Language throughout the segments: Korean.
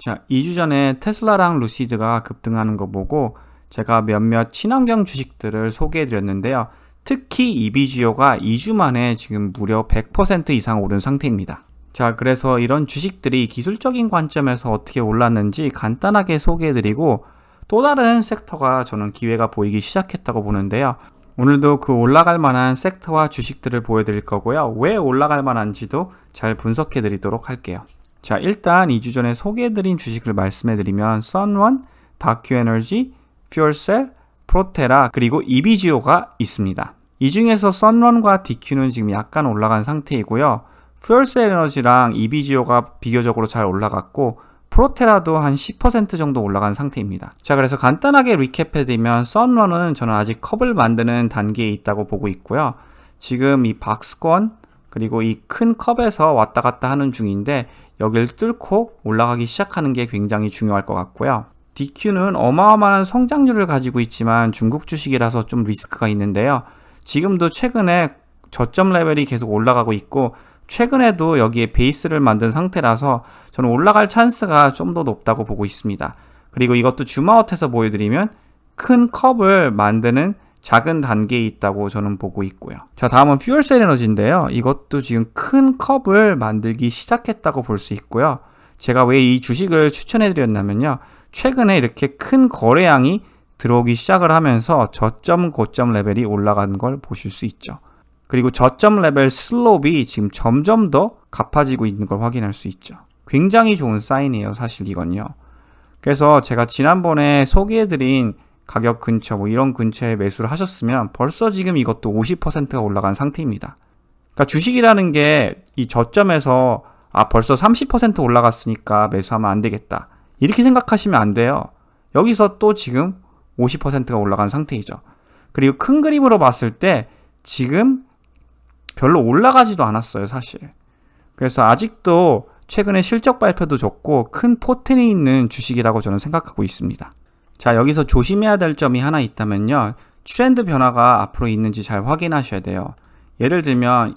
자, 2주 전에 테슬라랑 루시드가 급등하는 거 보고 제가 몇몇 친환경 주식들을 소개해 드렸는데요. 특히 이비지오가 2주 만에 지금 무려 100% 이상 오른 상태입니다. 자, 그래서 이런 주식들이 기술적인 관점에서 어떻게 올랐는지 간단하게 소개해 드리고 또 다른 섹터가 저는 기회가 보이기 시작했다고 보는데요. 오늘도 그 올라갈 만한 섹터와 주식들을 보여드릴 거고요. 왜 올라갈 만한지도 잘 분석해 드리도록 할게요. 자, 일단 2주 전에 소개해드린 주식을 말씀해드리면 선원, 다큐에너지, 퓨얼셀, 프로테라, 그리고 이비지오가 있습니다. 이 중에서 선원과 DQ는 지금 약간 올라간 상태이고요. 퓨얼셀 에너지랑 이비지오가 비교적으로 잘 올라갔고 프로테라도 한 10% 정도 올라간 상태입니다. 자, 그래서 간단하게 리캡해드리면 선원은 저는 아직 컵을 만드는 단계에 있다고 보고 있고요. 지금 이 박스권 그리고 이 큰 컵에서 왔다 갔다 하는 중인데 여길 뚫고 올라가기 시작하는 게 굉장히 중요할 것 같고요. DQ는 어마어마한 성장률을 가지고 있지만 중국 주식이라서 좀 리스크가 있는데요. 지금도 최근에 저점 레벨이 계속 올라가고 있고 최근에도 여기에 베이스를 만든 상태라서 저는 올라갈 찬스가 좀 더 높다고 보고 있습니다. 그리고 이것도 줌아웃해서 보여드리면 큰 컵을 만드는 작은 단계에 있다고 저는 보고 있고요. 자, 다음은 퓨얼셀 에너지인데요. 이것도 지금 큰 컵을 만들기 시작했다고 볼 수 있고요. 제가 왜 이 주식을 추천해드렸냐면요. 최근에 이렇게 큰 거래량이 들어오기 시작을 하면서 저점, 고점 레벨이 올라가는 걸 보실 수 있죠. 그리고 저점 레벨 슬롭이 지금 점점 더 가파지고 있는 걸 확인할 수 있죠. 굉장히 좋은 사인이에요, 사실 이건요. 그래서 제가 지난번에 소개해드린 가격 근처, 이런 근처에 매수를 하셨으면 벌써 지금 이것도 50%가 올라간 상태입니다. 그러니까 주식이라는 게 이 저점에서 벌써 30% 올라갔으니까 매수하면 안 되겠다. 이렇게 생각하시면 안 돼요. 여기서 또 지금 50%가 올라간 상태이죠. 그리고 큰 그림으로 봤을 때 지금 별로 올라가지도 않았어요, 사실. 그래서 아직도 최근에 실적 발표도 좋고 큰 포텐이 있는 주식이라고 저는 생각하고 있습니다. 자, 여기서 조심해야 될 점이 하나 있다면요. 트렌드 변화가 앞으로 있는지 잘 확인하셔야 돼요. 예를 들면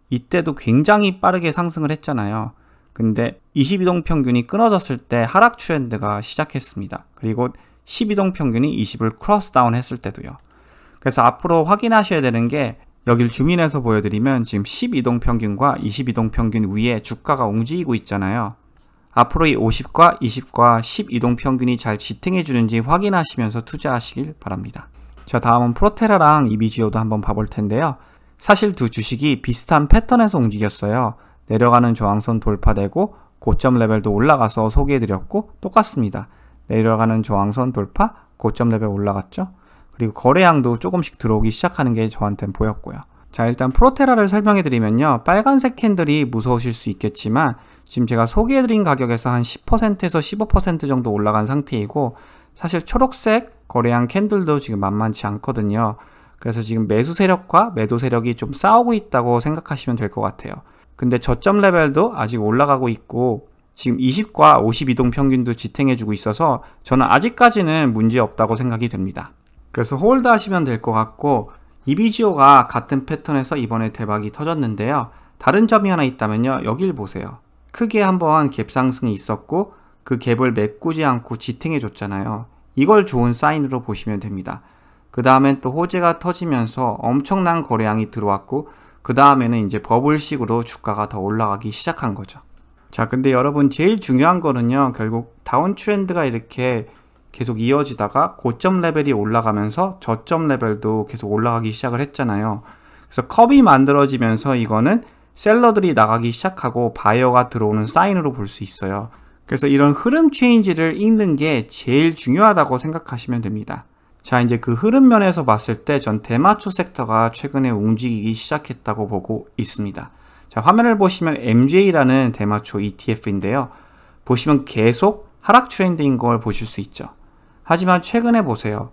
이때도 굉장히 빠르게 상승을 했잖아요. 근데 22동 평균이 끊어졌을 때 하락 트렌드가 시작했습니다. 그리고 12동 평균이 20을 크로스 다운 했을 때도요. 그래서 앞으로 확인하셔야 되는 게 여길 줌인해서 보여드리면 지금 12동 평균과 22동 평균 위에 주가가 움직이고 있잖아요. 앞으로 이 50과 20과 12동 평균이 잘 지탱해 주는지 확인하시면서 투자하시길 바랍니다. 자, 다음은 프로테라랑 이비지오도 한번 봐볼 텐데요. 사실 두 주식이 비슷한 패턴에서 움직였어요. 내려가는 저항선 돌파되고 고점 레벨도 올라가서 소개해드렸고 똑같습니다. 내려가는 저항선 돌파, 고점 레벨 올라갔죠. 그리고 거래량도 조금씩 들어오기 시작하는 게 저한테는 보였고요. 자, 일단 프로테라를 설명해드리면요. 빨간색 캔들이 무서우실 수 있겠지만 지금 제가 소개해드린 가격에서 한 10%에서 15% 정도 올라간 상태이고 사실 초록색 거래량 캔들도 지금 만만치 않거든요. 그래서 지금 매수 세력과 매도 세력이 좀 싸우고 있다고 생각하시면 될 것 같아요. 근데 저점 레벨도 아직 올라가고 있고 지금 20과 52동 평균도 지탱해주고 있어서 저는 아직까지는 문제 없다고 생각이 됩니다. 그래서 홀드 하시면 될 것 같고 이비지오가 같은 패턴에서 이번에 대박이 터졌는데요. 다른 점이 하나 있다면요. 여길 보세요. 크게 한번 갭 상승이 있었고 그 갭을 메꾸지 않고 지탱해 줬잖아요. 이걸 좋은 사인으로 보시면 됩니다. 그 다음엔 또 호재가 터지면서 엄청난 거래량이 들어왔고 그 다음에는 이제 버블식으로 주가가 더 올라가기 시작한 거죠. 자, 근데 여러분 제일 중요한 거는요. 결국 다운 트렌드가 이렇게 계속 이어지다가 고점 레벨이 올라가면서 저점 레벨도 계속 올라가기 시작을 했잖아요. 그래서 컵이 만들어지면서 이거는 셀러들이 나가기 시작하고 바이어가 들어오는 사인으로 볼 수 있어요. 그래서 이런 흐름 체인지를 읽는 게 제일 중요하다고 생각하시면 됩니다. 자, 이제 그 흐름 면에서 봤을 때 전 대마초 섹터가 최근에 움직이기 시작했다고 보고 있습니다. 자, 화면을 보시면 MJ라는 대마초 ETF인데요. 보시면 계속 하락 트렌드인 걸 보실 수 있죠. 하지만 최근에 보세요.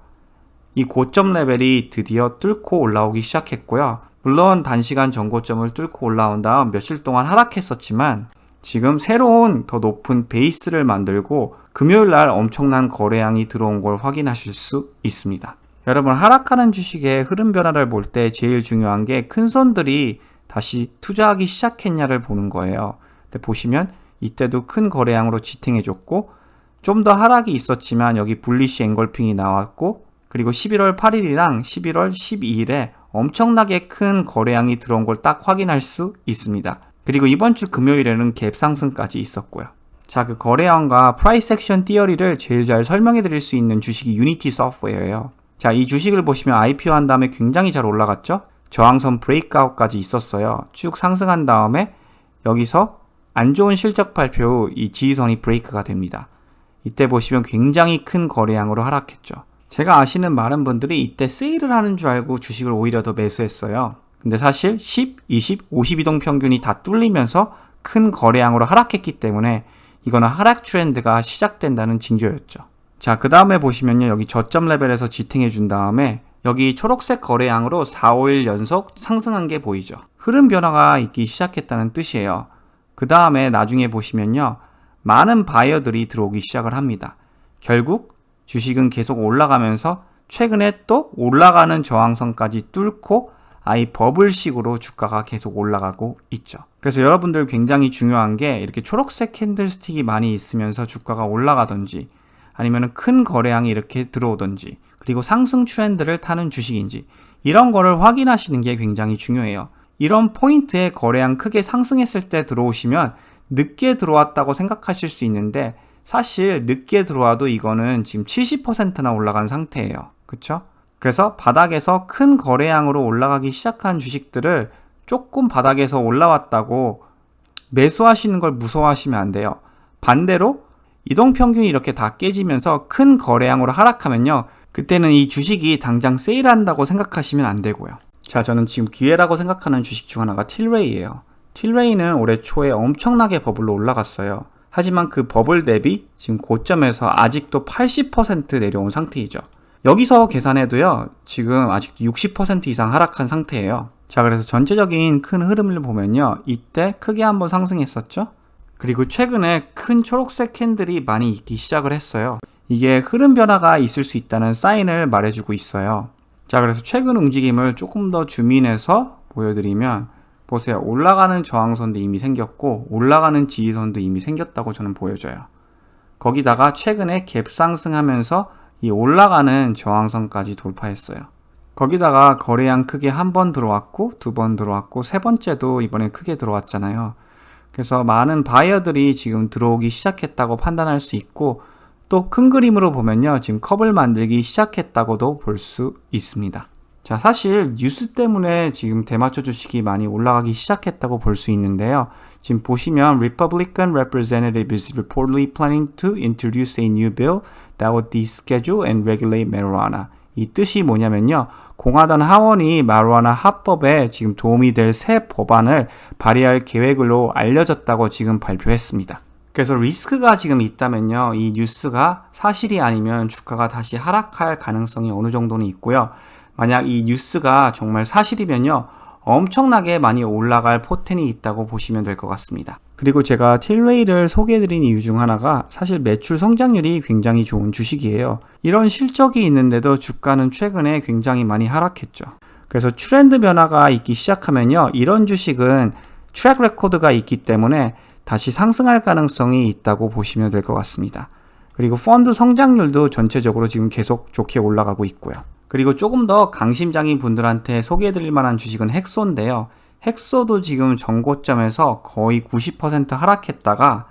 이 고점 레벨이 드디어 뚫고 올라오기 시작했고요. 물론 단시간 전고점을 뚫고 올라온 다음 며칠 동안 하락했었지만 지금 새로운 더 높은 베이스를 만들고 금요일날 엄청난 거래량이 들어온 걸 확인하실 수 있습니다. 여러분, 하락하는 주식의 흐름 변화를 볼 때 제일 중요한 게 큰 손들이 다시 투자하기 시작했냐를 보는 거예요. 근데 보시면 이때도 큰 거래량으로 지탱해줬고 좀 더 하락이 있었지만 여기 불리시 앵걸핑이 나왔고 그리고 11월 8일이랑 11월 12일에 엄청나게 큰 거래량이 들어온 걸 딱 확인할 수 있습니다. 그리고 이번 주 금요일에는 갭 상승까지 있었고요. 자, 그 거래량과 프라이스 액션 티어리를 제일 잘 설명해 드릴 수 있는 주식이 유니티 소프트웨어예요. 자, 이 주식을 보시면 IPO 한 다음에 굉장히 잘 올라갔죠? 저항선 브레이크아웃까지 있었어요. 쭉 상승한 다음에 여기서 안 좋은 실적 발표 후 이 지지선이 브레이크가 됩니다. 이때 보시면 굉장히 큰 거래량으로 하락했죠. 제가 아시는 많은 분들이 이때 세일을 하는 줄 알고 주식을 오히려 더 매수했어요. 근데 사실 10, 20, 52동 평균이 다 뚫리면서 큰 거래량으로 하락했기 때문에 이거는 하락 트렌드가 시작된다는 징조였죠. 자, 그 다음에 보시면요. 여기 저점 레벨에서 지탱해 준 다음에 여기 초록색 거래량으로 4, 5일 연속 상승한 게 보이죠. 흐름 변화가 있기 시작했다는 뜻이에요. 그 다음에 나중에 보시면요. 많은 바이어들이 들어오기 시작을 합니다. 결국 주식은 계속 올라가면서 최근에 또 올라가는 저항선까지 뚫고 아예 버블식으로 주가가 계속 올라가고 있죠. 그래서 여러분들 굉장히 중요한 게 이렇게 초록색 캔들스틱이 많이 있으면서 주가가 올라가든지 아니면 큰 거래량이 이렇게 들어오든지 그리고 상승 트렌드를 타는 주식인지 이런 거를 확인하시는 게 굉장히 중요해요. 이런 포인트에 거래량 크게 상승했을 때 들어오시면 늦게 들어왔다고 생각하실 수 있는데 사실 늦게 들어와도 이거는 지금 70%나 올라간 상태예요. 그쵸? 그래서 바닥에서 큰 거래량으로 올라가기 시작한 주식들을 조금 바닥에서 올라왔다고 매수하시는 걸 무서워하시면 안 돼요. 반대로 이동평균이 이렇게 다 깨지면서 큰 거래량으로 하락하면요. 그때는 이 주식이 당장 세일한다고 생각하시면 안 되고요. 자, 저는 지금 기회라고 생각하는 주식 중 하나가 틸레이예요. 틸레이는 올해 초에 엄청나게 버블로 올라갔어요. 하지만 그 버블 대비 지금 고점에서 아직도 80% 내려온 상태이죠. 여기서 계산해도요, 지금 아직도 60% 이상 하락한 상태예요. 자, 그래서 전체적인 큰 흐름을 보면요, 이때 크게 한번 상승했었죠? 그리고 최근에 큰 초록색 캔들이 많이 있기 시작을 했어요. 이게 흐름 변화가 있을 수 있다는 사인을 말해주고 있어요. 자, 그래서 최근 움직임을 조금 더 줌인해서 보여드리면 보세요. 올라가는 저항선도 이미 생겼고 올라가는 지지선도 이미 생겼다고 저는 보여져요. 거기다가 최근에 갭 상승하면서 이 올라가는 저항선까지 돌파했어요. 거기다가 거래량 크게 한 번 들어왔고 두 번 들어왔고 세 번째도 이번에 크게 들어왔잖아요. 그래서 많은 바이어들이 지금 들어오기 시작했다고 판단할 수 있고 또 큰 그림으로 보면요. 지금 컵을 만들기 시작했다고도 볼 수 있습니다. 자, 사실 뉴스 때문에 지금 대마초 주식이 많이 올라가기 시작했다고 볼 수 있는데요. 지금 보시면 Republican representative is reportedly planning to introduce a new bill that would deschedule and regulate marijuana. 이 뜻이 뭐냐면요. 공화당 하원이 마리화나 합법에 지금 도움이 될 새 법안을 발의할 계획으로 알려졌다고 지금 발표했습니다. 그래서 리스크가 지금 있다면요. 이 뉴스가 사실이 아니면 주가가 다시 하락할 가능성이 어느 정도는 있고요. 만약 이 뉴스가 정말 사실이면요. 엄청나게 많이 올라갈 포텐이 있다고 보시면 될 것 같습니다. 그리고 제가 틸레이를 소개해드린 이유 중 하나가 사실 매출 성장률이 굉장히 좋은 주식이에요. 이런 실적이 있는데도 주가는 최근에 굉장히 많이 하락했죠. 그래서 트렌드 변화가 있기 시작하면요. 이런 주식은 트랙 레코드가 있기 때문에 다시 상승할 가능성이 있다고 보시면 될 것 같습니다. 그리고 펀드 성장률도 전체적으로 지금 계속 좋게 올라가고 있고요. 그리고 조금 더 강심장인 분들한테 소개해드릴 만한 주식은 헥소인데요. 헥소도 지금 전고점에서 거의 90% 하락했다가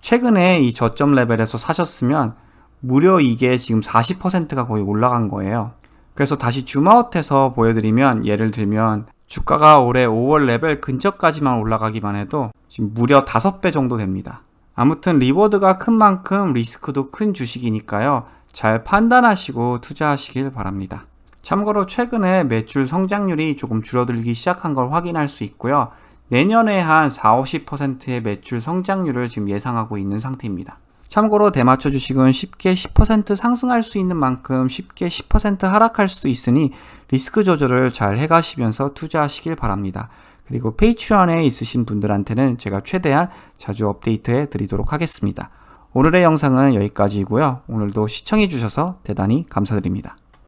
최근에 이 저점 레벨에서 사셨으면 무려 이게 지금 40%가 거의 올라간 거예요. 그래서 다시 줌아웃해서 보여드리면 예를 들면 주가가 올해 5월 레벨 근처까지만 올라가기만 해도 지금 무려 5배 정도 됩니다. 아무튼 리워드가 큰 만큼 리스크도 큰 주식이니까요. 잘 판단하시고 투자하시길 바랍니다. 참고로 최근에 매출 성장률이 조금 줄어들기 시작한 걸 확인할 수 있고요. 내년에 한 40-50%의 매출 성장률을 지금 예상하고 있는 상태입니다. 참고로 대마초 주식은 쉽게 10% 상승할 수 있는 만큼 쉽게 10% 하락할 수도 있으니 리스크 조절을 잘 해가시면서 투자하시길 바랍니다. 그리고 페이트리온에 있으신 분들한테는 제가 최대한 자주 업데이트해 드리도록 하겠습니다. 오늘의 영상은 여기까지이고요. 오늘도 시청해 주셔서 대단히 감사드립니다.